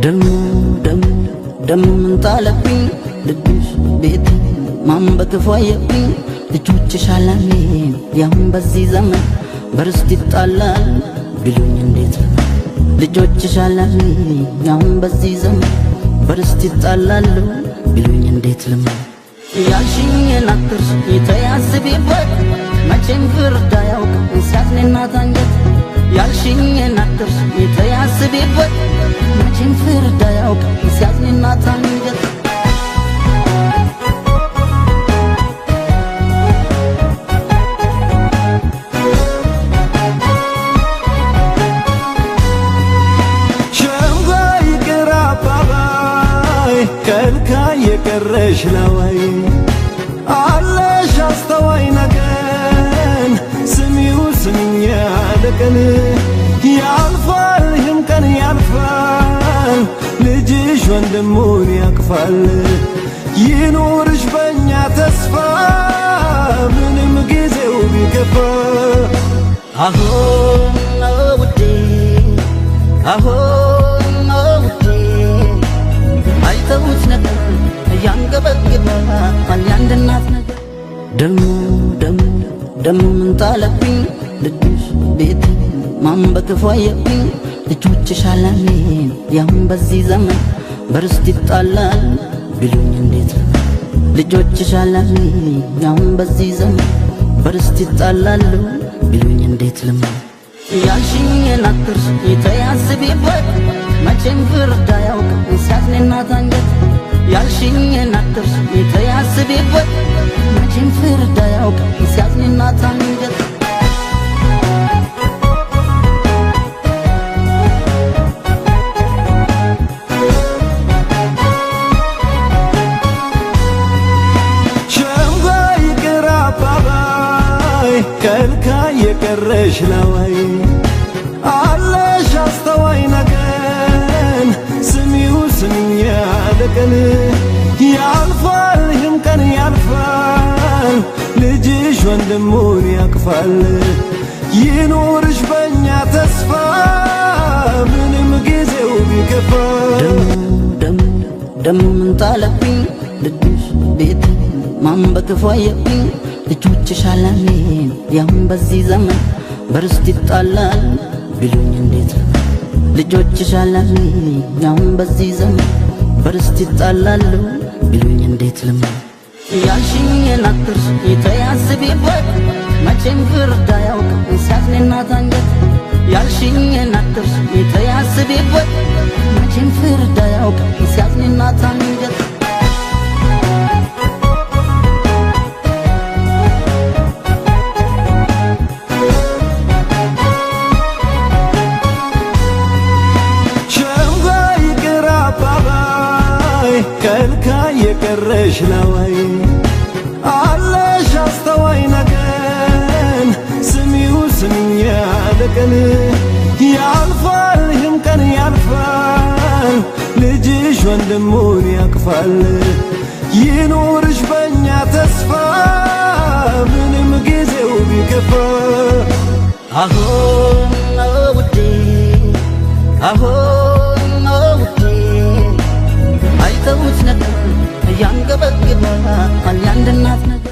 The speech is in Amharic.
ደሞ ደሞ ደሞ ምን ጣለብኝ ልብሽ ቤቴ ማን በክፉ አየብኝ ልጆችሽ አላሜን ያሁን በዚህ ዘመን በርስት ይጣላል ቢሉኝ እንዴት ልጆችሽ አላሜን ያሁን በዚህ ዘመን በርስት ይጣላሉ ቢሉኝ እንዴት ልመን ያልሽኝን አትርሽ ተያስቢበት መቼም ፍርድ አያውቅም ሲያዝንና ታንጀት ያልሽኝን አትርሽ ተያስቢበት መቼም ፍርድ አያውቅም ሲያዝንና ታንጀት ከልካይ የቀረሽ ለወይ አለሽ አስተዋይ ነገን ስሚው ስሚኝ ያለቀን ያልፋል ይህም ቀን ያልፋል ልጅሽ ወንድሙን ያቅፋል ይኑርሽ በእኛ ተስፋ ምንም ጊዜው ቢገፋ አሁን ነው ውዴ አሁን ነው ውዴ አይተውት ነበር ያንገበግባል ያንድ እናት ነገር ደሞ ደሞ ደሞ ምን ጣለብኝ ልብሽ ቤቴ ማን በክፉ አየብኝ ልጆችሽ አላሜን ያሁን በዚህ ዘመን በርስት ይጣላል ቢሉኝ እንዴት ልጆችሽ አላሜን ያሁን በዚህ ዘመን በርስት ይጣላሉ ቢሉኝ እንዴት ልመን ያልሽኝን አትርሽ ተያስቢበት መቼም ፍርድ አያውቅም ሲያዝንና ታንጀት ያልሽኝን አትርሽ ተያስቢበት መቼም ፍርድ አያውቅም ሲያዝንና ታንጀት ሸምጋይ ቅር አባባይ ከልካይ የቀረሽ ለወይ አለሽ አስተዋይ ነገን ስሚው ስሚኝ ያለቀን ያልፋል ይህም ቀን ያልፋል ልጅሽ ወንድሙን ያቅፋል ይኑርሽ በእኛ ተስፋ ምንም ጊዜው ቢገፋ ደሞ ደሞ ምን ጣለብኝ ልብሽ ቤቴ ማን በክፉ አየብኝ ልጆችሽ አላሜን ያሁን በዚህ ዘመን በርስት ይጣላል ቢሉኝ እንዴት ልጆችሽ አላሜን ያሁን በዚህ ዘመን በርስት ይጣላሉ ቢሉኝ እንዴት ልመን ያልሽኝን አትርሽ ተያስቢበት መቼም ፍርድ አያውቅም ሲያዝንና ታንጀት ያልሽኝን አትርሽ ተያስቢበት መቼም ፍርድ አያውቅም ሲያዝንና ታንጀት ከልካይ የቀረሽ ለወይ አለሽ አስተዋይ ነገን ስሚው ስሚኝ ያለቀን ያልፋል ይህም ቀን ያልፋል ልጅሽ ወንድሙን ያቅፋል ይኑርሽ በእኛ ተስፋ ምንም ጊዜው ቢገፋ አሁን ነው ውዴ አሁን ነው ውዴ አይተውት ነበር ያንገበግባል ያንድ እናት ነገር